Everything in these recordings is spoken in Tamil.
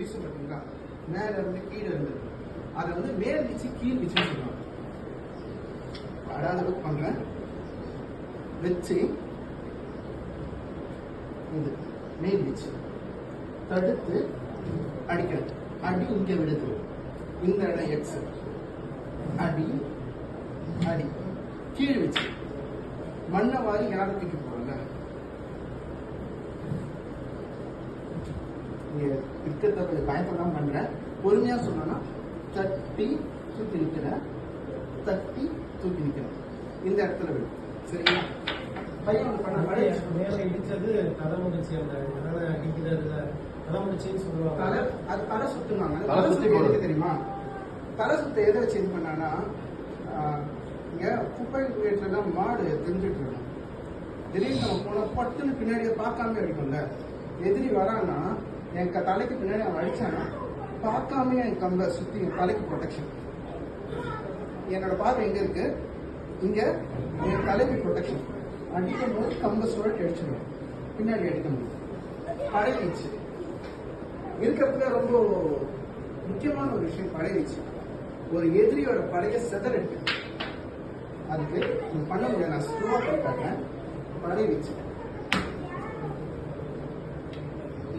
வீசு பார்த்தீங்களா, மேல இருந்து கீழே இருந்து அதை வந்து மேல் வீச்சு கீழ் வீச்சுன்னு சொல்லுவாங்க. அதாவது புக் பண்றேன் வச்சு இது மேல் வீச்சு தடுத்து அடிக்கிறேன். அடி இங்க விடுது, இந்த இடம் எக்ஸ், அடி அடி கீழ் வச்சு மண்ணை வாரி யாரும் தூக்கி போறாங்க. இருக்கிறத கொஞ்சம் பயப்படாம பண்றேன். பொறுமையா சொன்னா தட்டி தூக்கி நிக்கிறேன், தட்டி தூக்கி நிக்கிறேன், இந்த இடத்துல விடும். சரிங்களா? பையன் ஒன்று பண்ண மேல இடிச்சது தலை முடிச்சு, அந்த அடிக்கிறதுல தலை முடிச்சுன்னு சொல்லுவாங்க. அது தலை சுத்துனாங்க. தலை சுத்தி எதுக்கு தெரியுமா? தலை சுத்த எதை வச்சு இது பண்ணான்னா, இங்க குப்பை வீட்டுல மாடு தெரிஞ்சுட்டு இருக்கோம். திடீர்னு நம்ம போன பட்டுன்னு பின்னாடியே பார்க்காம அடிக்கும்ல. எதிரி வரான்னா என் தலைக்கு பின்னாடி அவன் அடிச்சானா பார்க்காம என் கம்பை சுத்தி என் தலைக்கு ப்ரொடெக்ஷன். என்னோட பார்வை எங்க இருக்கு? இங்க என் தலைக்கு ப்ரொடெக்ஷன். அடிக்கும் போது கம்பை சுழட்டி அடிச்சிடுவேன், பின்னாடி அடிக்க முடியும். படை வீச்சு இருக்கிறதுல ரொம்ப முக்கியமான ஒரு விஷயம் படை வீச்சு. ஒரு எதிரியோட படையை செதறிட்டு அதுக்கு பண்ண முடியாது. நான் ஸ்லோவா பண்ணிட்டேன். படை வீச்சு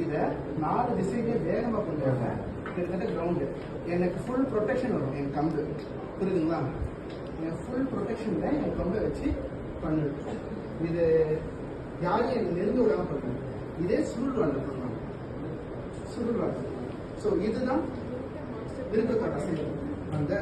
இத 4 திசையிலே வேகமா பண்ணுவாங்க. கிட்டத்தட்ட கிரவுண்டு எனக்கு ஃபுல் ப்ரொடெக்ஷன் வரும் என் கம்பு. புரியுதுங்களா? என் ஃபுல் ப்ரொடெக்ஷன்ல என் கம்பை வச்சு பண்ணுது. இது யாரையும் எனக்கு நெருங்க விடாம பண்ணுது. இதே சுருள் வாங்க பண்ணுவாங்க, சுருள் வாங்க. ஸோ இதுதான் விருதுக்கான அந்த